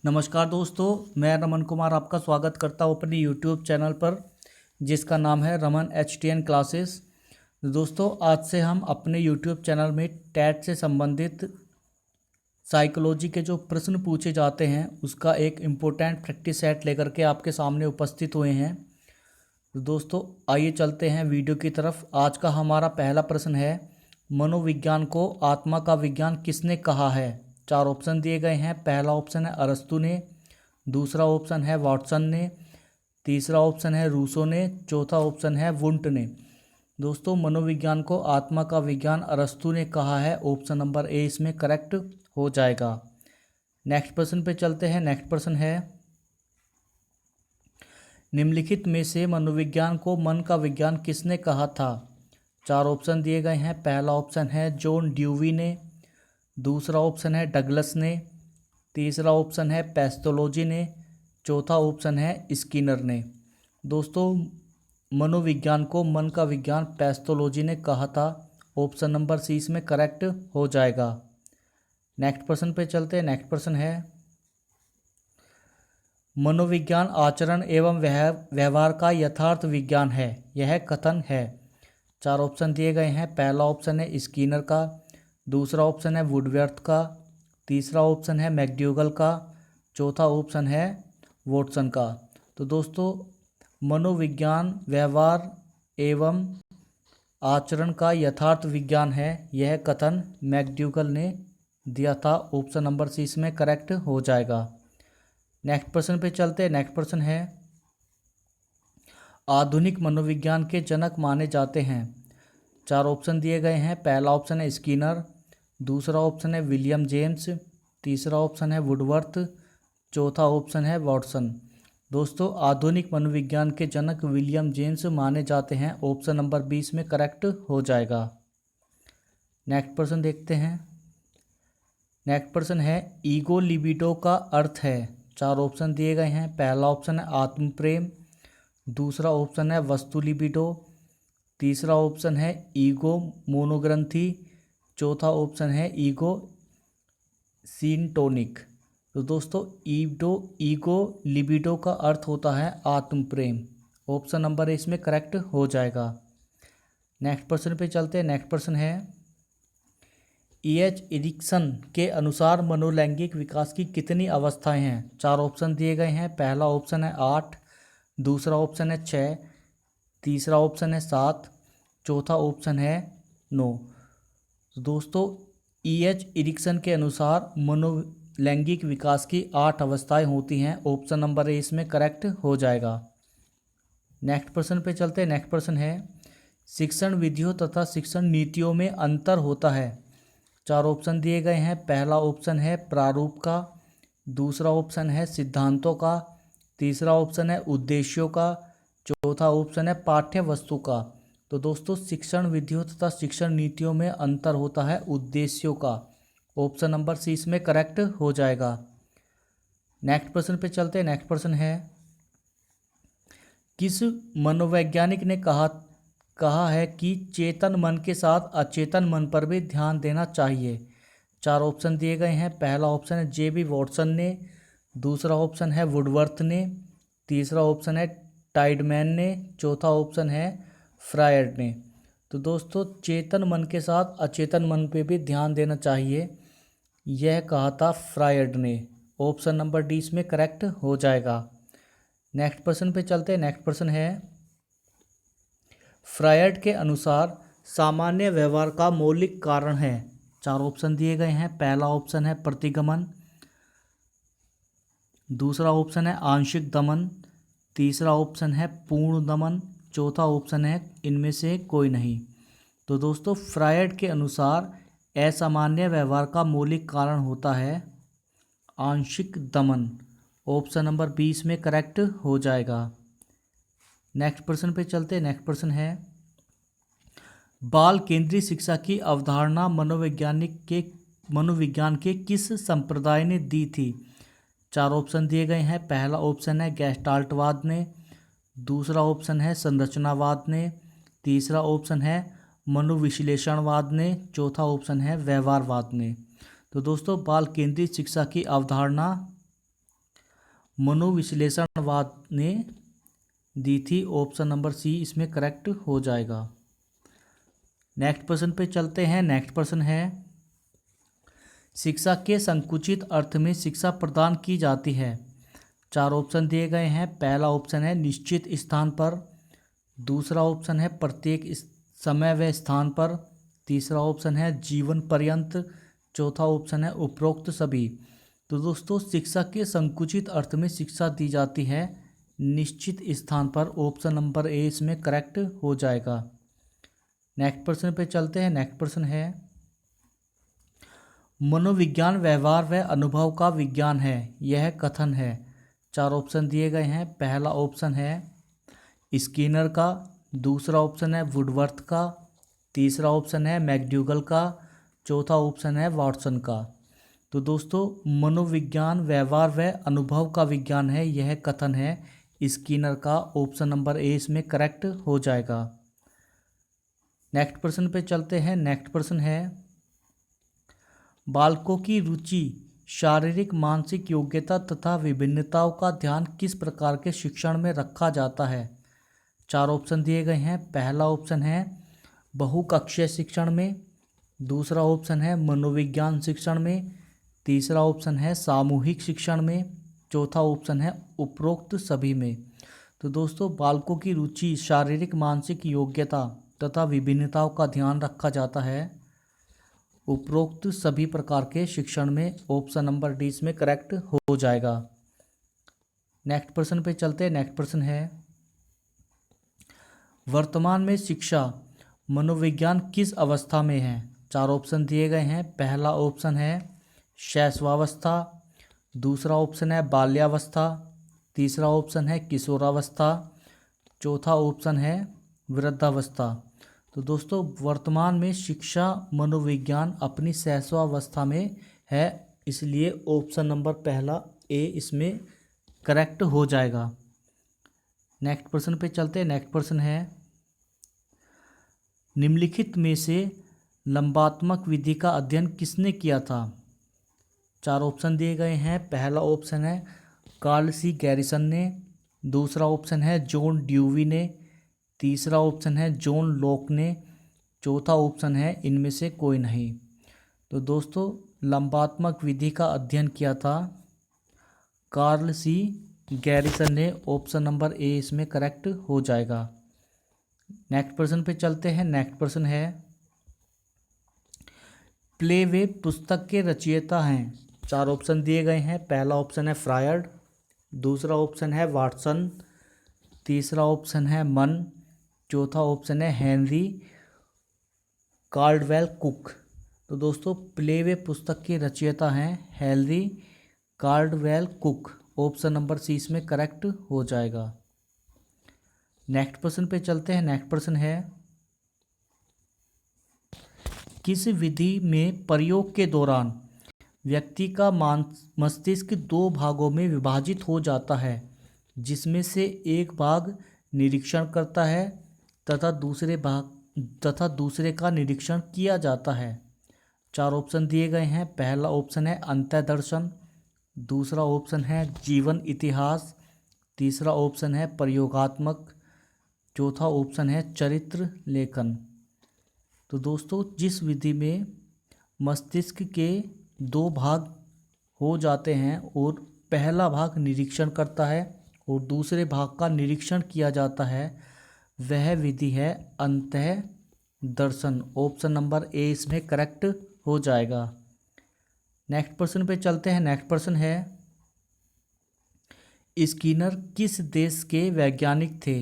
नमस्कार दोस्तों, मैं रमन कुमार आपका स्वागत करता हूँ अपने यूट्यूब चैनल पर जिसका नाम है रमन HTN क्लासेस। दोस्तों, आज से हम अपने यूट्यूब चैनल में टैट से संबंधित साइकोलॉजी के जो प्रश्न पूछे जाते हैं उसका एक इम्पोर्टेंट प्रैक्टिस सेट लेकर के आपके सामने उपस्थित हुए हैं। तो दोस्तों, आइए चलते हैं वीडियो की तरफ। आज का हमारा पहला प्रश्न है, मनोविज्ञान को आत्मा का विज्ञान किसने कहा है? 4 ऑप्शन दिए गए हैं। पहला ऑप्शन है अरस्तु ने, दूसरा ऑप्शन है वाटसन ने, तीसरा ऑप्शन है रूसो ने, चौथा ऑप्शन है वुंट ने। दोस्तों, मनोविज्ञान को आत्मा का विज्ञान अरस्तु ने कहा है। ऑप्शन नंबर ए इसमें करेक्ट हो जाएगा। नेक्स्ट प्रश्न पे चलते हैं। नेक्स्ट प्रश्न है, निम्नलिखित में से मनोविज्ञान को मन का विज्ञान किसने कहा था? 4 ऑप्शन दिए गए हैं। पहला ऑप्शन है जॉन ड्यूवी ने, दूसरा ऑप्शन है डगलस ने, तीसरा ऑप्शन है पैथोलॉजी ने, चौथा ऑप्शन है स्किनर ने। दोस्तों, मनोविज्ञान को मन का विज्ञान पैथोलॉजी ने कहा था। ऑप्शन नंबर सी इसमें करेक्ट हो जाएगा। नेक्स्ट प्रश्न पे चलते हैं। नेक्स्ट प्रश्न है, मनोविज्ञान आचरण एवं व्यवहार का यथार्थ विज्ञान है, यह कथन है। 4 ऑप्शन दिए गए हैं। पहला ऑप्शन है स्किनर का, दूसरा ऑप्शन है वुडवर्थ का, तीसरा ऑप्शन है मैक्ड्यूगल का, चौथा ऑप्शन है वॉटसन का। तो दोस्तों, मनोविज्ञान व्यवहार एवं आचरण का यथार्थ विज्ञान है, यह कथन मैक्ड्यूगल ने दिया था। ऑप्शन नंबर सी इसमें करेक्ट हो जाएगा। नेक्स्ट प्रश्न पे चलते हैं। नेक्स्ट प्रश्न है, आधुनिक मनोविज्ञान के जनक माने जाते हैं। 4 ऑप्शन दिए गए हैं। पहला ऑप्शन है स्किनर, दूसरा ऑप्शन है विलियम जेम्स, तीसरा ऑप्शन है वुडवर्थ, चौथा ऑप्शन है वॉटसन। दोस्तों, आधुनिक मनोविज्ञान के जनक विलियम जेम्स माने जाते हैं। ऑप्शन नंबर 20 में करेक्ट हो जाएगा। नेक्स्ट प्रश्न देखते हैं। नेक्स्ट प्रश्न है, ईगो लिबिडो का अर्थ है। 4 ऑप्शन दिए गए हैं। पहला ऑप्शन है आत्म प्रेम, दूसरा ऑप्शन है वस्तु लिबिडो, तीसरा ऑप्शन है ईगो मोनोग्रंथि, चौथा ऑप्शन है ईगो सिंटोनिक। तो दोस्तों, ईगो लिबिडो का अर्थ होता है आत्म प्रेम। ऑप्शन नंबर इसमें करेक्ट हो जाएगा। नेक्स्ट प्रश्न पे चलते हैं। नेक्स्ट प्रश्न है, EH एरिक्सन के अनुसार मनोलैंगिक विकास की कितनी अवस्थाएं हैं? 4 ऑप्शन दिए गए हैं। पहला ऑप्शन है 8, दूसरा ऑप्शन है 6, तीसरा ऑप्शन है 7, चौथा ऑप्शन है 9। तो दोस्तों, EH एरिक्सन के अनुसार मनोलैंगिक विकास की 8 अवस्थाएं होती हैं। ऑप्शन नंबर ए इसमें करेक्ट हो जाएगा। नेक्स्ट प्रश्न पे चलते हैं। नेक्स्ट प्रश्न है, शिक्षण विधियों तथा शिक्षण नीतियों में अंतर होता है। 4 ऑप्शन दिए गए हैं। पहला ऑप्शन है प्रारूप का, दूसरा ऑप्शन है सिद्धांतों का, तीसरा ऑप्शन है उद्देश्यों का, चौथा ऑप्शन है पाठ्य वस्तु का। तो दोस्तों, शिक्षण विधियों तथा शिक्षण नीतियों में अंतर होता है उद्देश्यों का। ऑप्शन नंबर सी इसमें करेक्ट हो जाएगा। नेक्स्ट प्रश्न पे चलते हैं। नेक्स्ट प्रश्न है, किस मनोवैज्ञानिक ने कहा है कि चेतन मन के साथ अचेतन मन पर भी ध्यान देना चाहिए? 4 ऑप्शन दिए गए हैं। पहला ऑप्शन है JB वॉटसन ने, दूसरा ऑप्शन है वुडवर्थ ने, तीसरा ऑप्शन है टाइडमैन ने, चौथा ऑप्शन है फ्रायड ने। तो दोस्तों, चेतन मन के साथ अचेतन मन पे भी ध्यान देना चाहिए, यह कहा था फ्रायड ने। ऑप्शन नंबर डी इसमें करेक्ट हो जाएगा। नेक्स्ट प्रश्न पे चलते हैं। नेक्स्ट प्रश्न है, फ्रायड के अनुसार सामान्य व्यवहार का मौलिक कारण है। 4 ऑप्शन दिए गए हैं। पहला ऑप्शन है प्रतिगमन, दूसरा ऑप्शन है आंशिक दमन, तीसरा ऑप्शन है पूर्ण दमन, चौथा ऑप्शन है इनमें से कोई नहीं। तो दोस्तों, फ्रायड के अनुसार असामान्य व्यवहार का मौलिक कारण होता है आंशिक दमन। ऑप्शन नंबर 20 में करेक्ट हो जाएगा। नेक्स्ट प्रश्न पे चलते हैं। नेक्स्ट प्रश्न है, बाल केंद्रीय शिक्षा की अवधारणा मनोविज्ञान के किस संप्रदाय ने दी थी? 4 ऑप्शन दिए गए हैं। पहला ऑप्शन है गैस्टाल्टवाद ने, दूसरा ऑप्शन है संरचनावाद ने, तीसरा ऑप्शन है मनोविश्लेषणवाद ने, चौथा ऑप्शन है व्यवहारवाद ने। तो दोस्तों, बाल केंद्रित शिक्षा की अवधारणा मनोविश्लेषणवाद ने दी थी। ऑप्शन नंबर सी इसमें करेक्ट हो जाएगा। नेक्स्ट प्रश्न पे चलते हैं। नेक्स्ट प्रश्न है, शिक्षा के संकुचित अर्थ में शिक्षा प्रदान की जाती है। 4 ऑप्शन दिए गए हैं। पहला ऑप्शन है निश्चित स्थान पर, दूसरा ऑप्शन है प्रत्येक समय व स्थान पर, तीसरा ऑप्शन है जीवन पर्यंत, चौथा ऑप्शन है उपरोक्त सभी। तो दोस्तों शिक्षा के संकुचित अर्थ में शिक्षा दी जाती है निश्चित स्थान पर। ऑप्शन नंबर ए इसमें करेक्ट हो जाएगा। नेक्स्ट प्रश्न पे चलते हैं। नेक्स्ट प्रश्न है, मनोविज्ञान व्यवहार व अनुभव का विज्ञान है, यह कथन है। 4 ऑप्शन दिए गए हैं। पहला ऑप्शन है स्किनर का, दूसरा ऑप्शन है वुडवर्थ का, तीसरा ऑप्शन है मैक्ड्यूगल का, चौथा ऑप्शन है वाटसन का। तो दोस्तों मनोविज्ञान व्यवहार व अनुभव का विज्ञान है, यह कथन है स्किनर का। ऑप्शन नंबर ए इसमें करेक्ट हो जाएगा। नेक्स्ट प्रश्न पे चलते हैं। नेक्स्ट प्रश्न है, बालकों की रुचि, शारीरिक मानसिक योग्यता तथा विभिन्नताओं का ध्यान किस प्रकार के शिक्षण में रखा जाता है। 4 ऑप्शन दिए गए हैं। पहला ऑप्शन है बहुकक्षीय शिक्षण में, दूसरा ऑप्शन है मनोविज्ञान शिक्षण में, तीसरा ऑप्शन है सामूहिक शिक्षण में, चौथा ऑप्शन है उपरोक्त सभी में। तो दोस्तों बालकों की रुचि, शारीरिक मानसिक योग्यता तथा विभिन्नताओं का ध्यान रखा जाता है उपरोक्त सभी प्रकार के शिक्षण में। ऑप्शन नंबर डी इसमें करेक्ट हो जाएगा। नेक्स्ट प्रश्न पे चलते हैं। नेक्स्ट प्रश्न है, वर्तमान में शिक्षा मनोविज्ञान किस अवस्था में है। 4 ऑप्शन दिए गए हैं। पहला ऑप्शन है शैशवावस्था, दूसरा ऑप्शन है बाल्यावस्था, तीसरा ऑप्शन है किशोरावस्था, चौथा ऑप्शन है वृद्धावस्था। तो दोस्तों वर्तमान में शिक्षा मनोविज्ञान अपनी शैशवावस्था में है, इसलिए ऑप्शन नंबर पहला ए इसमें करेक्ट हो जाएगा। नेक्स्ट प्रश्न पे चलते हैं। नेक्स्ट प्रश्न है, निम्नलिखित में से लंबात्मक विधि का अध्ययन किसने किया था। 4 ऑप्शन दिए गए हैं। पहला ऑप्शन है कार्ल सी गैरिसन ने, दूसरा ऑप्शन है जॉन ड्यूवी ने, तीसरा ऑप्शन है जॉन लॉक ने, चौथा ऑप्शन है इनमें से कोई नहीं। तो दोस्तों लंबात्मक विधि का अध्ययन किया था कार्ल सी गैरिसन ने। ऑप्शन नंबर ए इसमें करेक्ट हो जाएगा। नेक्स्ट प्रश्न पे चलते हैं। नेक्स्ट प्रश्न है, प्ले वे पुस्तक के रचयिता हैं। 4 ऑप्शन दिए गए हैं। पहला ऑप्शन है फ्रायड, दूसरा ऑप्शन है वाटसन, तीसरा ऑप्शन है मन, चौथा ऑप्शन है हेनरी कार्डवेल कुक। तो दोस्तों प्ले वे पुस्तक के रचयिता हैं Henry Cardwell Cook. Option number C इसमें करेक्ट हो जाएगा। नेक्स्ट प्रश्न पे चलते हैं। नेक्स्ट प्रश्न है, किस विधि में प्रयोग के दौरान व्यक्ति का मस्तिष्क 2 भागों में विभाजित हो जाता है, जिसमें से एक भाग निरीक्षण करता है तथा दूसरे का निरीक्षण किया जाता है। 4 ऑप्शन दिए गए हैं। पहला ऑप्शन है अंतःदर्शन, दूसरा ऑप्शन है जीवन इतिहास, तीसरा ऑप्शन है प्रयोगात्मक, चौथा ऑप्शन है चरित्र लेखन। तो दोस्तों जिस विधि में मस्तिष्क के 2 भाग हो जाते हैं और पहला भाग निरीक्षण करता है और दूसरे भाग का निरीक्षण किया जाता है, वह विधि है अंतःदर्शन। ऑप्शन नंबर ए इसमें करेक्ट हो जाएगा। नेक्स्ट प्रश्न पे चलते हैं। नेक्स्ट प्रश्न है, स्किनर किस देश के वैज्ञानिक थे।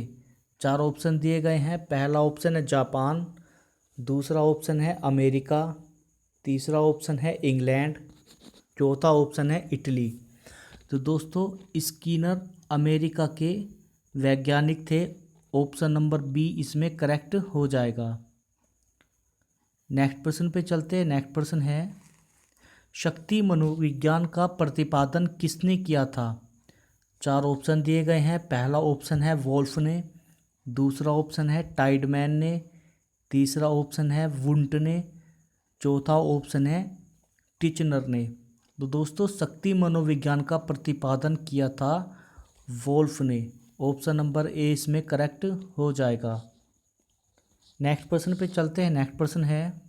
4 ऑप्शन दिए गए हैं। पहला ऑप्शन है जापान, दूसरा ऑप्शन है अमेरिका, तीसरा ऑप्शन है इंग्लैंड, चौथा ऑप्शन है इटली। तो दोस्तों स्किनर अमेरिका के वैज्ञानिक थे। ऑप्शन नंबर बी इसमें करेक्ट हो जाएगा। नेक्स्ट प्रश्न पे चलते हैं। नेक्स्ट प्रश्न है, शक्ति मनोविज्ञान का प्रतिपादन किसने किया था। 4 ऑप्शन दिए गए हैं। पहला ऑप्शन है वोल्फ ने, दूसरा ऑप्शन है टाइडमैन ने, तीसरा ऑप्शन है वुंट ने, चौथा ऑप्शन है टिचनर ने। तो दोस्तों शक्ति मनोविज्ञान का प्रतिपादन किया था वोल्फ ने। ऑप्शन नंबर ए इसमें करेक्ट हो जाएगा। नेक्स्ट प्रश्न पे चलते हैं। नेक्स्ट प्रश्न है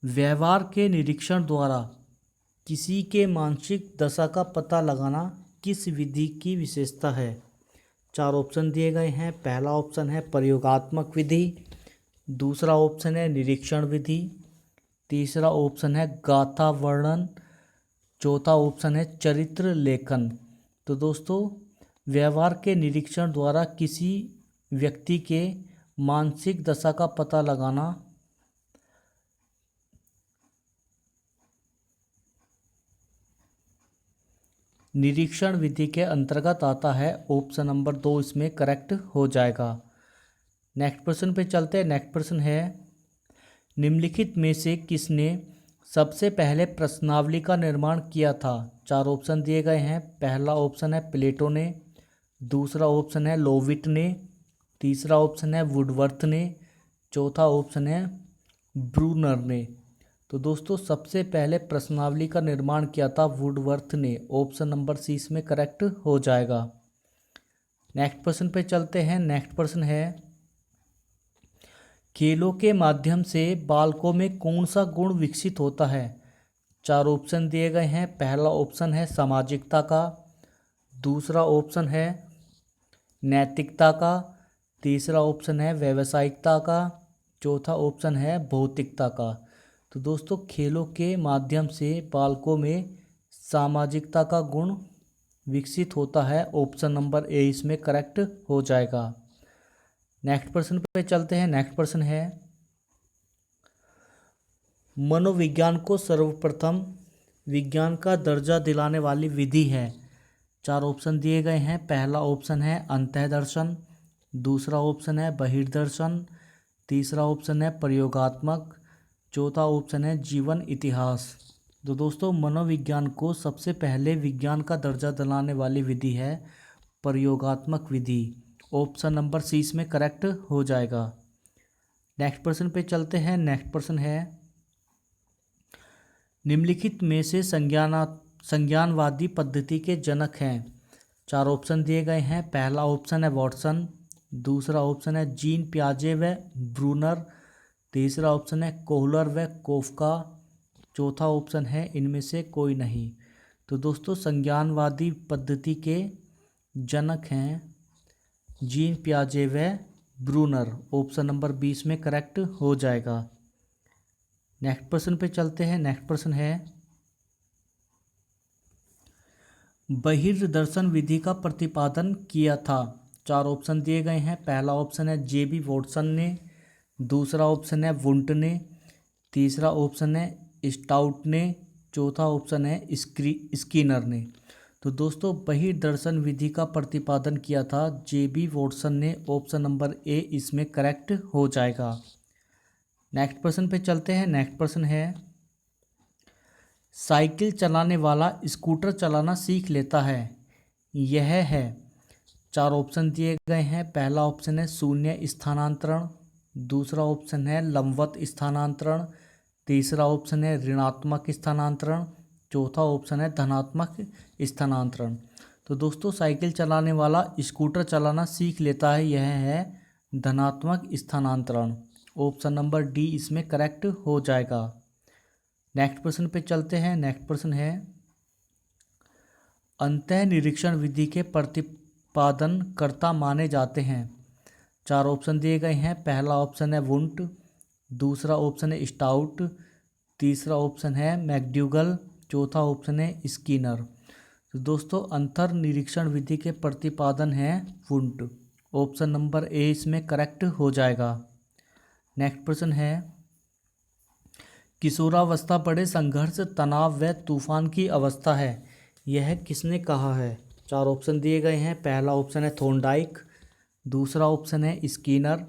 व्यवहार के निरीक्षण द्वारा किसी के मानसिक दशा का पता लगाना किस विधि की विशेषता है? 4 ऑप्शन दिए गए हैं। पहला ऑप्शन है प्रयोगात्मक विधि, दूसरा ऑप्शन है निरीक्षण विधि, तीसरा ऑप्शन है गाथा वर्णन, चौथा ऑप्शन है चरित्र लेखन। तो दोस्तों व्यवहार के निरीक्षण द्वारा किसी व्यक्ति के मानसिक दशा का पता लगाना निरीक्षण विधि के अंतर्गत आता है। ऑप्शन नंबर 2 इसमें करेक्ट हो जाएगा। नेक्स्ट प्रश्न पे चलते हैं। नेक्स्ट प्रश्न है निम्नलिखित में से किसने सबसे पहले प्रश्नावली का निर्माण किया था? 4 ऑप्शन दिए गए हैं। पहला ऑप्शन है प्लेटो ने, दूसरा ऑप्शन है लोविट ने, तीसरा ऑप्शन है वुडवर्थ ने, चौथा ऑप्शन है ब्रूनर ने। तो दोस्तों सबसे पहले प्रश्नावली का निर्माण किया था वुडवर्थ ने। ऑप्शन नंबर सी इसमें करेक्ट हो जाएगा। नेक्स्ट प्रश्न पे चलते हैं। नेक्स्ट प्रश्न है खेलों के माध्यम से बालकों में कौन सा गुण विकसित होता है? 4 ऑप्शन दिए गए हैं। पहला ऑप्शन है सामाजिकता का, दूसरा ऑप्शन है नैतिकता का, तीसरा ऑप्शन है व्यावसायिकता का, चौथा ऑप्शन है भौतिकता का। तो दोस्तों खेलों के माध्यम से बालकों में सामाजिकता का गुण विकसित होता है। ऑप्शन नंबर ए इसमें करेक्ट हो जाएगा। नेक्स्ट प्रश्न पे चलते हैं। नेक्स्ट प्रश्न है मनोविज्ञान को सर्वप्रथम विज्ञान का दर्जा दिलाने वाली विधि है। 4 ऑप्शन दिए गए हैं। पहला ऑप्शन है अंतःदर्शन, दूसरा ऑप्शन है बहिर्दर्शन, तीसरा ऑप्शन है प्रयोगात्मक, चौथा ऑप्शन है जीवन इतिहास। तो दोस्तों मनोविज्ञान को सबसे पहले विज्ञान का दर्जा दिलाने वाली विधि है प्रयोगात्मक विधि। ऑप्शन नंबर सी इसमें करेक्ट हो जाएगा। नेक्स्ट प्रश्न पे चलते हैं। नेक्स्ट प्रश्न है निम्नलिखित में से संज्ञानवादी पद्धति के जनक हैं। 4 ऑप्शन दिए गए हैं। पहला ऑप्शन है वॉटसन, दूसरा ऑप्शन है जीन पियाजे व ब्रूनर, तीसरा ऑप्शन है कोहलर व कोफका, चौथा ऑप्शन है इनमें से कोई नहीं। तो दोस्तों संज्ञानवादी पद्धति के जनक हैं जीन पियाजे व ब्रूनर। ऑप्शन नंबर 20 में करेक्ट हो जाएगा। नेक्स्ट प्रश्न पे चलते हैं। नेक्स्ट प्रश्न है बहिर्दर्शन विधि का प्रतिपादन किया था। 4 ऑप्शन दिए गए हैं। पहला ऑप्शन है जेबी वॉटसन ने, दूसरा ऑप्शन है वुंट ने, तीसरा ऑप्शन है स्टाउट ने, चौथा ऑप्शन है स्कीनर ने। तो दोस्तों बहिर्दर्शन विधि का प्रतिपादन किया था जेबी वॉटसन ने। ऑप्शन नंबर ए इसमें करेक्ट हो जाएगा। नेक्स्ट प्रश्न पे चलते हैं। नेक्स्ट प्रश्न है साइकिल चलाने वाला स्कूटर चलाना सीख लेता है, यह है। 4 ऑप्शन दिए गए हैं। पहला ऑप्शन है शून्य स्थानांतरण, दूसरा ऑप्शन है लंबवत स्थानांतरण, तीसरा ऑप्शन है ऋणात्मक स्थानांतरण, चौथा ऑप्शन है धनात्मक स्थानांतरण। तो दोस्तों साइकिल चलाने वाला स्कूटर चलाना सीख लेता है, यह है धनात्मक स्थानांतरण। ऑप्शन नंबर डी इसमें करेक्ट हो जाएगा। नेक्स्ट प्रश्न पे चलते हैं। नेक्स्ट प्रश्न है अंतः निरीक्षण विधि के प्रतिपादनकर्ता माने जाते हैं। 4 ऑप्शन दिए गए हैं। पहला ऑप्शन है वुंट, दूसरा ऑप्शन है स्टाउट, तीसरा ऑप्शन है मैकडूगल, चौथा ऑप्शन है स्कीनर। तो दोस्तों अंतर निरीक्षण विधि के प्रतिपादन है वुंट। ऑप्शन नंबर ए इसमें करेक्ट हो जाएगा। नेक्स्ट प्रश्न है किशोरावस्था बड़े संघर्ष, तनाव व तूफान की अवस्था है, यह किसने कहा है? 4 ऑप्शन दिए गए हैं। पहला ऑप्शन है थोर्नडाइक, दूसरा ऑप्शन है स्कीनर,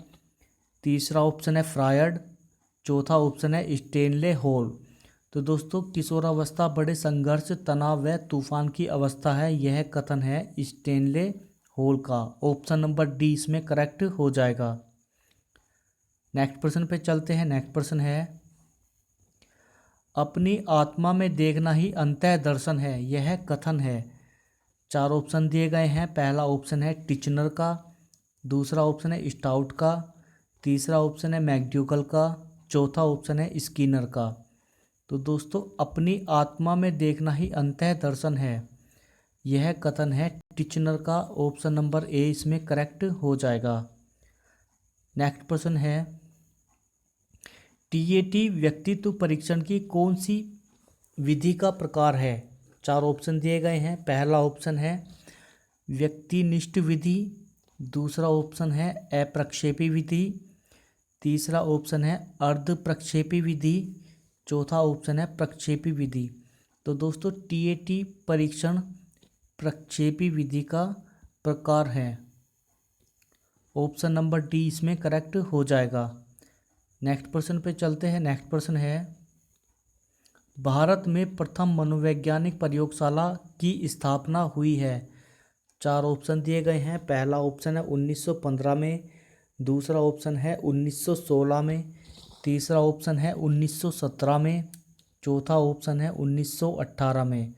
तीसरा ऑप्शन है फ्रायड, चौथा ऑप्शन है स्टेनले हॉल। तो दोस्तों किशोरावस्था बड़े संघर्ष, तनाव व तूफान की अवस्था है, यह कथन है स्टेनले हॉल का। ऑप्शन नंबर डी इसमें करेक्ट हो जाएगा। नेक्स्ट प्रश्न पे चलते हैं। नेक्स्ट प्रश्न है अपनी आत्मा में देखना ही अंतः दर्शन है, यह कथन है। 4 ऑप्शन दिए गए हैं। पहला ऑप्शन है टिचनर का, दूसरा ऑप्शन है स्टाउट का, तीसरा ऑप्शन है मैक्ड्यूगल का, चौथा ऑप्शन है स्किनर का। तो दोस्तों अपनी आत्मा में देखना ही अंतः दर्शन है, यह कथन है टिचनर का। ऑप्शन नंबर ए इसमें करेक्ट हो जाएगा। नेक्स्ट प्रश्न है टीएटी व्यक्तित्व परीक्षण की कौन सी विधि का प्रकार है। 4 ऑप्शन दिए गए हैं। पहला ऑप्शन है व्यक्तिनिष्ठ विधि, दूसरा ऑप्शन है अप्रक्षेपी विधि, तीसरा ऑप्शन है अर्ध प्रक्षेपी विधि, चौथा ऑप्शन है प्रक्षेपी विधि। तो दोस्तों टीएटी परीक्षण प्रक्षेपी विधि का प्रकार है। ऑप्शन नंबर डी इसमें करेक्ट हो जाएगा। नेक्स्ट प्रश्न पे चलते हैं। नेक्स्ट प्रश्न है भारत में प्रथम मनोवैज्ञानिक प्रयोगशाला की स्थापना हुई है। 4 ऑप्शन दिए गए हैं। पहला ऑप्शन है 1915 में, दूसरा ऑप्शन है 1916 में, तीसरा ऑप्शन है 1917 में, चौथा ऑप्शन है 1918 में।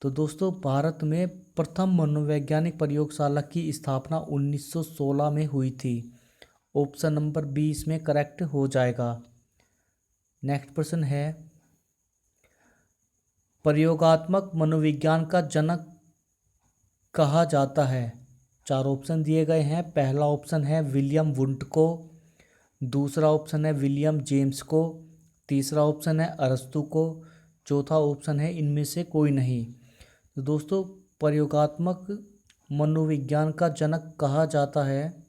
तो दोस्तों भारत में प्रथम मनोवैज्ञानिक प्रयोगशाला की स्थापना 1916 में हुई थी। ऑप्शन नंबर बी इसमें करेक्ट हो जाएगा। नेक्स्ट प्रश्न है प्रयोगात्मक मनोविज्ञान का जनक कहा जाता है। 4 ऑप्शन दिए गए हैं। पहला ऑप्शन है विलियम वुंट को, दूसरा ऑप्शन है विलियम जेम्स को, तीसरा ऑप्शन है अरस्तु को, चौथा ऑप्शन है इनमें से कोई नहीं। तो दोस्तों प्रयोगात्मक मनोविज्ञान का जनक कहा जाता है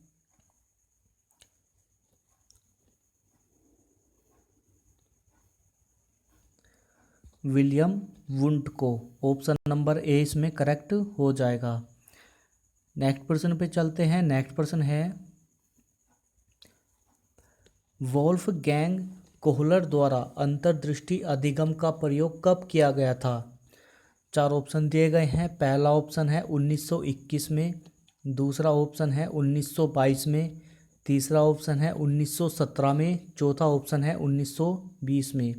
विलियम वुंट को। ऑप्शन नंबर ए इसमें करेक्ट हो जाएगा। नेक्स्ट प्रश्न पे चलते हैं। नेक्स्ट प्रश्न है वोल्फगैंग कोहलर द्वारा अंतर्दृष्टि अधिगम का प्रयोग कब किया गया था। 4 ऑप्शन दिए गए हैं। पहला ऑप्शन है 1921 में, दूसरा ऑप्शन है 1922 में, तीसरा ऑप्शन है 1917 में, चौथा ऑप्शन है 1920 में।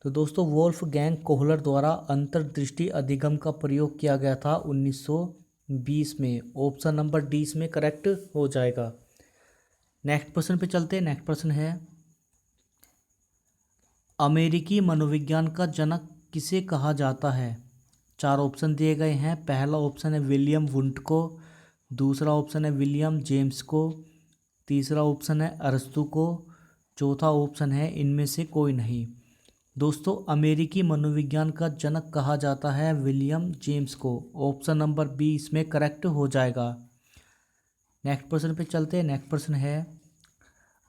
तो दोस्तों वोल्फगैंग कोहलर द्वारा अंतर्दृष्टि अधिगम का प्रयोग किया गया था 1920 में। ऑप्शन नंबर डी इसमें करेक्ट हो जाएगा। नेक्स्ट प्रश्न पे चलते हैं। नेक्स्ट प्रश्न है अमेरिकी मनोविज्ञान का जनक किसे कहा जाता है। 4 ऑप्शन दिए गए हैं। पहला ऑप्शन है विलियम वुंट को, दूसरा ऑप्शन है विलियम जेम्स को, तीसरा ऑप्शन है अरस्तु को, चौथा ऑप्शन है इनमें से कोई नहीं। दोस्तों अमेरिकी मनोविज्ञान का जनक कहा जाता है विलियम जेम्स को। ऑप्शन नंबर बी इसमें करेक्ट हो जाएगा। नेक्स्ट प्रश्न पे चलते हैं। नेक्स्ट प्रश्न है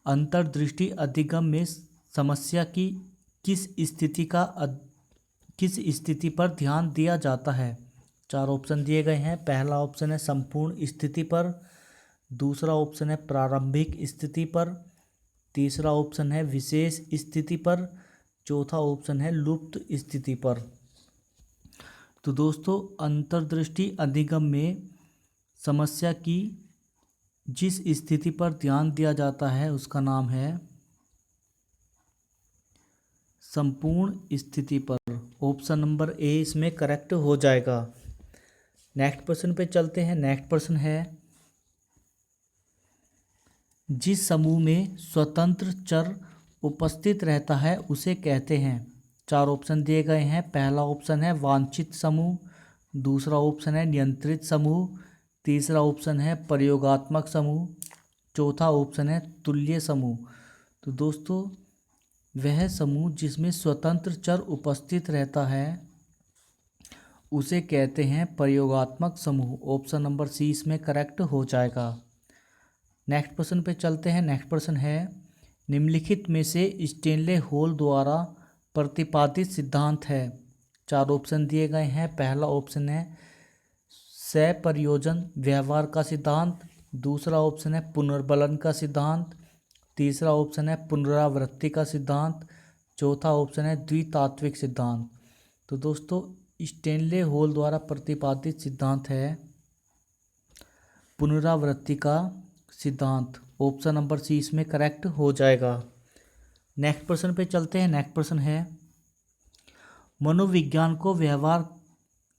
अंतर्दृष्टि अधिगम में समस्या की किस स्थिति पर ध्यान दिया जाता है। 4 ऑप्शन दिए गए हैं। पहला ऑप्शन है संपूर्ण स्थिति पर, दूसरा ऑप्शन है प्रारंभिक स्थिति पर, तीसरा ऑप्शन है विशेष स्थिति पर, चौथा ऑप्शन है लुप्त स्थिति पर। तो दोस्तों अंतर्दृष्टि अधिगम में समस्या की जिस स्थिति पर ध्यान दिया जाता है उसका नाम है संपूर्ण स्थिति पर। ऑप्शन नंबर ए इसमें करेक्ट हो जाएगा। नेक्स्ट प्रश्न पे चलते हैं। नेक्स्ट प्रश्न है जिस समूह में स्वतंत्र चर उपस्थित रहता है उसे कहते हैं। 4 ऑप्शन दिए गए हैं। पहला ऑप्शन है वांछित समूह, दूसरा ऑप्शन है नियंत्रित समूह, तीसरा ऑप्शन है प्रयोगात्मक समूह, चौथा ऑप्शन है तुल्य समूह। तो दोस्तों वह समूह जिसमें स्वतंत्र चर उपस्थित रहता है उसे कहते हैं प्रयोगात्मक समूह। ऑप्शन नंबर सी इसमें करेक्ट हो जाएगा। नेक्स्ट प्रश्न पे चलते हैं। नेक्स्ट प्रश्न है निम्नलिखित में से स्टेनले होल द्वारा प्रतिपादित सिद्धांत है। 4 ऑप्शन दिए गए हैं। पहला ऑप्शन है सप्रयोजन व्यवहार का सिद्धांत, दूसरा ऑप्शन है पुनर्बलन का सिद्धांत, तीसरा ऑप्शन है पुनरावृत्ति का सिद्धांत, चौथा ऑप्शन है द्वितात्विक सिद्धांत। तो दोस्तों स्टेनले होल द्वारा प्रतिपादित सिद्धांत है पुनरावृत्ति का सिद्धांत। ऑप्शन नंबर सी इसमें करेक्ट हो जाएगा। नेक्स्ट प्रश्न पे चलते हैं। नेक्स्ट प्रश्न है मनोविज्ञान को व्यवहार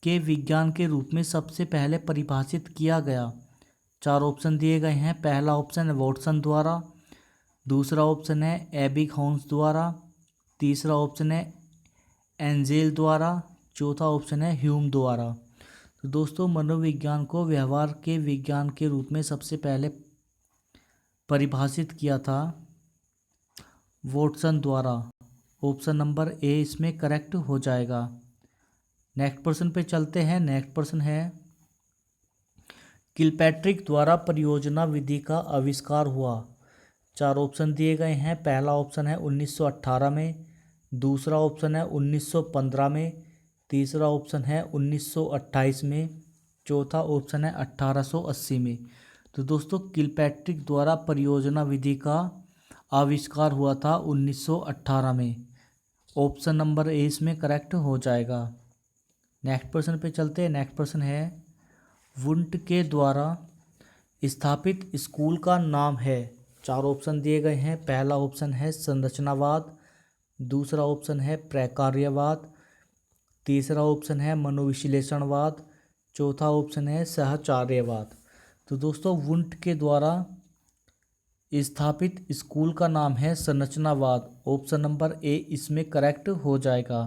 के विज्ञान के रूप में सबसे पहले परिभाषित किया गया। 4 ऑप्शन दिए गए हैं। पहला ऑप्शन है वॉटसन द्वारा, दूसरा ऑप्शन है एबिंगहॉस द्वारा, तीसरा ऑप्शन है एंजेल द्वारा, चौथा ऑप्शन है ह्यूम द्वारा। तो दोस्तों मनोविज्ञान को व्यवहार के विज्ञान के रूप में सबसे पहले परिभाषित किया था वॉटसन द्वारा। ऑप्शन नंबर ए इसमें करेक्ट हो जाएगा। नेक्स्ट प्रश्न पे चलते हैं। नेक्स्ट प्रश्न है किलपैट्रिक द्वारा परियोजना विधि का आविष्कार हुआ। 4 ऑप्शन दिए गए हैं। पहला ऑप्शन है 1918 में, दूसरा ऑप्शन है 1915 में, तीसरा ऑप्शन है 1928 में, चौथा ऑप्शन है 1880 में। तो दोस्तों किलपैट्रिक द्वारा परियोजना विधि का आविष्कार हुआ था 1918 में। ऑप्शन नंबर ए इसमें करेक्ट हो जाएगा। नेक्स्ट प्रश्न पे चलते हैं। नेक्स्ट प्रश्न है वुंट के द्वारा स्थापित स्कूल का नाम है। 4 ऑप्शन दिए गए हैं। पहला ऑप्शन है संरचनावाद, दूसरा ऑप्शन है प्रकार्यवाद, तीसरा ऑप्शन है मनोविश्लेषणवाद, चौथा ऑप्शन है सहचार्यवाद। तो दोस्तों वुंट के द्वारा स्थापित स्कूल का नाम है संरचनावाद। ऑप्शन नंबर ए इसमें करेक्ट हो जाएगा।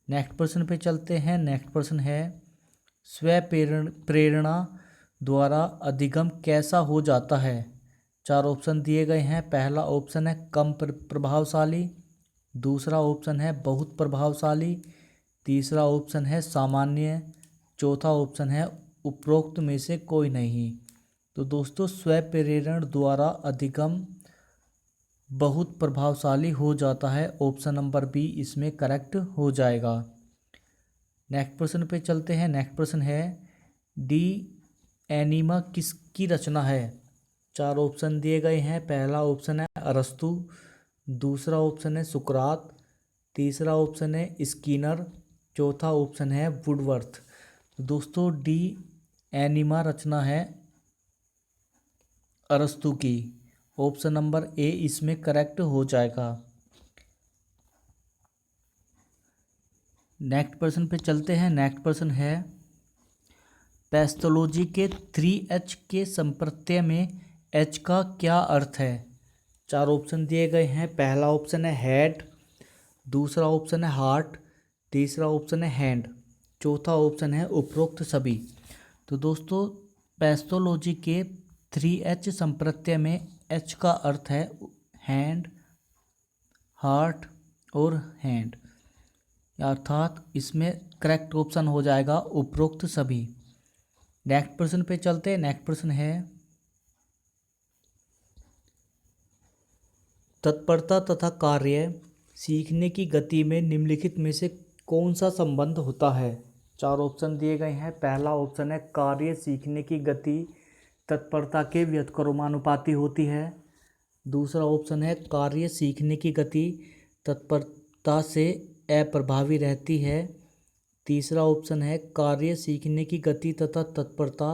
नेक्स्ट प्रश्न पे चलते हैं। नेक्स्ट प्रश्न है स्व प्रेरणा द्वारा अधिगम कैसा हो जाता है। 4 ऑप्शन दिए गए हैं। पहला ऑप्शन है कम प्रभावशाली, दूसरा ऑप्शन है बहुत प्रभावशाली, तीसरा ऑप्शन है सामान्य, चौथा ऑप्शन है उपरोक्त में से कोई नहीं। तो दोस्तों स्व प्रेरण द्वारा अधिगम बहुत प्रभावशाली हो जाता है। ऑप्शन नंबर बी इसमें करेक्ट हो जाएगा। नेक्स्ट प्रश्न पे चलते हैं। नेक्स्ट प्रश्न है डी एनिमा किसकी रचना है। 4 ऑप्शन दिए गए हैं। पहला ऑप्शन है अरस्तु, दूसरा ऑप्शन है सुकरात, तीसरा ऑप्शन है स्किनर, चौथा ऑप्शन है वुडवर्थ। दोस्तों डी एनिमा रचना है अरस्तु की। ऑप्शन नंबर ए इसमें करेक्ट हो जाएगा। नेक्स्ट प्रश्न पे चलते हैं। नेक्स्ट प्रश्न है पैथोलॉजी के 3H के संप्रत्यय में H का क्या अर्थ है। 4 ऑप्शन दिए गए हैं। पहला ऑप्शन है हेड, दूसरा ऑप्शन है हार्ट, तीसरा ऑप्शन है हैंड, चौथा ऑप्शन है उपरोक्त सभी। तो दोस्तों पैथोलॉजी के 3H संप्रत्यय में H का अर्थ है हैंड, हार्ट और हैंड, अर्थात इसमें करेक्ट ऑप्शन हो जाएगा उपरोक्त सभी। नेक्स्ट प्रश्न पे चलते हैं। नेक्स्ट प्रश्न है तत्परता तथा कार्य सीखने की गति में निम्नलिखित में से कौन सा संबंध होता है। 4 ऑप्शन दिए गए हैं। पहला ऑप्शन है कार्य सीखने की गति तत्परता के व्युत्क्रमानुपाती होती है, दूसरा ऑप्शन है कार्य सीखने की गति तत्परता से अप्रभावी रहती है, तीसरा ऑप्शन है कार्य सीखने की गति तथा तत्परता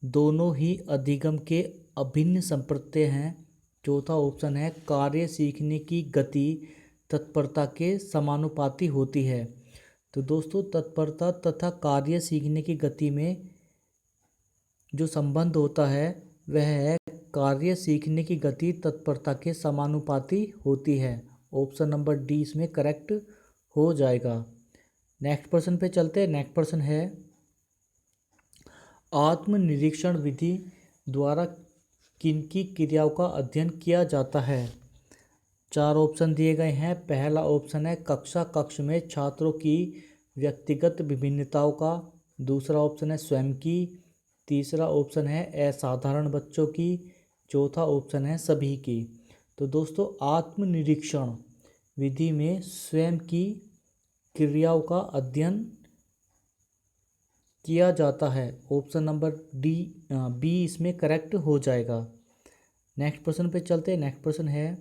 दोनों ही अधिगम के अभिन्न संप्रत्यय हैं, चौथा ऑप्शन है कार्य सीखने की गति तत्परता के समानुपाती होती है। तो दोस्तों तत्परता तथा कार्य सीखने की गति में जो संबंध होता है वह है कार्य सीखने की गति तत्परता के समानुपाती होती है। ऑप्शन नंबर डी इसमें करेक्ट हो जाएगा। नेक्स्ट प्रश्न पे चलते हैं। नेक्स्ट प्रश्न है आत्मनिरीक्षण विधि द्वारा किनकी क्रियाओं का अध्ययन किया जाता है। 4 ऑप्शन दिए गए हैं। पहला ऑप्शन है कक्ष में छात्रों की व्यक्तिगत विभिन्नताओं का, दूसरा ऑप्शन है स्वयं की, तीसरा ऑप्शन है असाधारण बच्चों की, चौथा ऑप्शन है सभी की। तो दोस्तों आत्मनिरीक्षण विधि में स्वयं की क्रियाओं का अध्ययन किया जाता है। ऑप्शन नंबर बी इसमें करेक्ट हो जाएगा। नेक्स्ट प्रश्न पे चलते हैं। नेक्स्ट प्रश्न है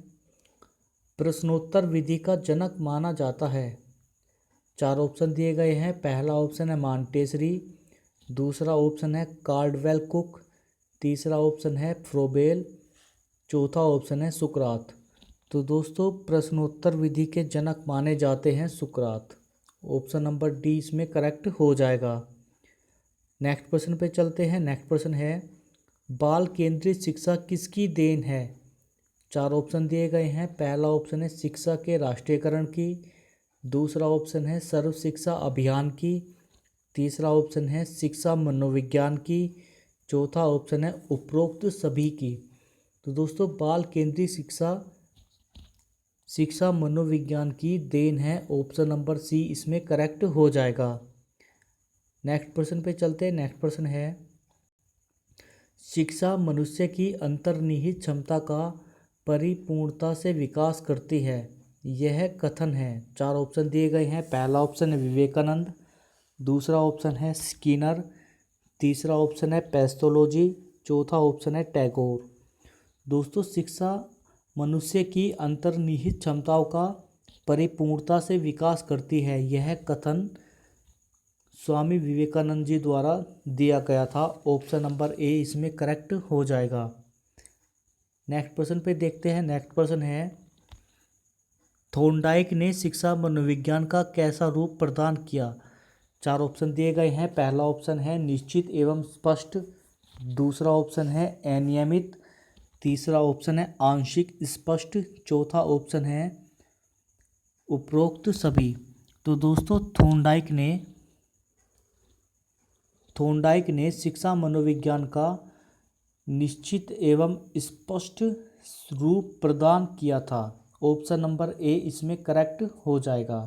प्रश्नोत्तर विधि का जनक माना जाता है। 4 ऑप्शन दिए गए हैं। पहला ऑप्शन है मॉन्टेसरी, दूसरा ऑप्शन है कार्डवेल कुक, तीसरा ऑप्शन है फ्रोबेल, चौथा ऑप्शन है सुकरात। तो दोस्तों प्रश्नोत्तर विधि के जनक माने जाते हैं सुकरात। ऑप्शन नंबर डी इसमें करेक्ट हो जाएगा। नेक्स्ट प्रश्न पे चलते हैं। नेक्स्ट प्रश्न है, बाल केंद्रित शिक्षा किसकी देन है? 4 ऑप्शन दिए गए हैं। पहला ऑप्शन है शिक्षा के राष्ट्रीयकरण की, दूसरा ऑप्शन है सर्व शिक्षा अभियान की, तीसरा ऑप्शन है शिक्षा मनोविज्ञान की, चौथा ऑप्शन है उपरोक्त सभी की। तो दोस्तों बाल केंद्रीय शिक्षा मनोविज्ञान की देन है। ऑप्शन नंबर सी इसमें करेक्ट हो जाएगा। नेक्स्ट प्रश्न पे चलते हैं। नेक्स्ट प्रश्न है, शिक्षा मनुष्य की अंतर्निहित क्षमता का परिपूर्णता से विकास करती है, यह कथन है। 4 ऑप्शन दिए गए हैं। पहला ऑप्शन है विवेकानंद, दूसरा ऑप्शन है स्किनर, तीसरा ऑप्शन है पेस्टोलॉजी, चौथा ऑप्शन है टैगोर। दोस्तों शिक्षा मनुष्य की अंतर्निहित क्षमताओं का परिपूर्णता से विकास करती है, यह कथन स्वामी विवेकानंद जी द्वारा दिया गया था। ऑप्शन नंबर ए इसमें करेक्ट हो जाएगा। नेक्स्ट प्रश्न पे देखते हैं। नेक्स्ट प्रश्न है, थॉर्नडाइक ने शिक्षा मनोविज्ञान का कैसा रूप प्रदान किया? 4 ऑप्शन दिए गए हैं। पहला ऑप्शन है निश्चित एवं स्पष्ट, दूसरा ऑप्शन है अनियमित, तीसरा ऑप्शन है आंशिक स्पष्ट, चौथा ऑप्शन है उपरोक्त सभी। तो दोस्तों थॉर्नडाइक ने शिक्षा मनोविज्ञान का निश्चित एवं स्पष्ट रूप प्रदान किया था। ऑप्शन नंबर ए इसमें करेक्ट हो जाएगा।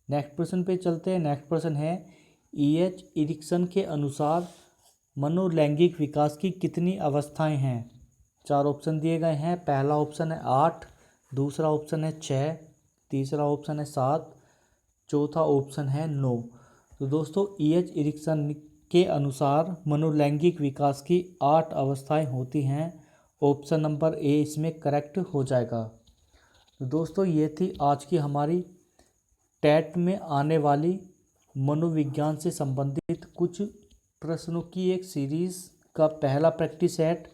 नेक्स्ट प्रश्न पे चलते हैं। नेक्स्ट प्रश्न है, E.H. एरिक्सन के अनुसार मनोलैंगिक विकास की कितनी अवस्थाएं हैं? 4 ऑप्शन दिए गए हैं। पहला ऑप्शन है 8, दूसरा ऑप्शन है 6, तीसरा ऑप्शन है 7, चौथा ऑप्शन है 9। तो दोस्तों E.H. एरिक्सन के अनुसार मनोलैंगिक विकास की 8 अवस्थाएं होती हैं। ऑप्शन नंबर ए इसमें करेक्ट हो जाएगा। तो दोस्तों ये थी आज की हमारी टेट में आने वाली मनोविज्ञान से संबंधित कुछ प्रश्नों की एक सीरीज़ का पहला प्रैक्टिस सेट।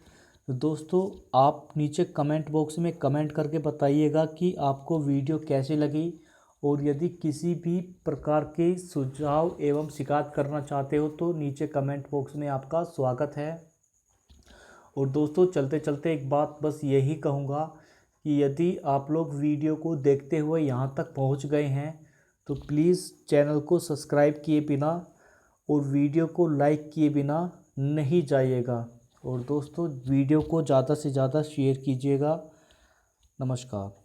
दोस्तों आप नीचे कमेंट बॉक्स में कमेंट करके बताइएगा कि आपको वीडियो कैसी लगी, और यदि किसी भी प्रकार के सुझाव एवं शिकायत करना चाहते हो तो नीचे कमेंट बॉक्स में आपका स्वागत है। और दोस्तों चलते चलते एक बात बस यही कहूँगा कि यदि आप लोग वीडियो को देखते हुए यहाँ तक पहुँच गए हैं तो प्लीज़ चैनल को सब्सक्राइब किए बिना और वीडियो को लाइक किए बिना नहीं जाइएगा। और दोस्तों वीडियो को ज़्यादा से ज़्यादा शेयर कीजिएगा। नमस्कार।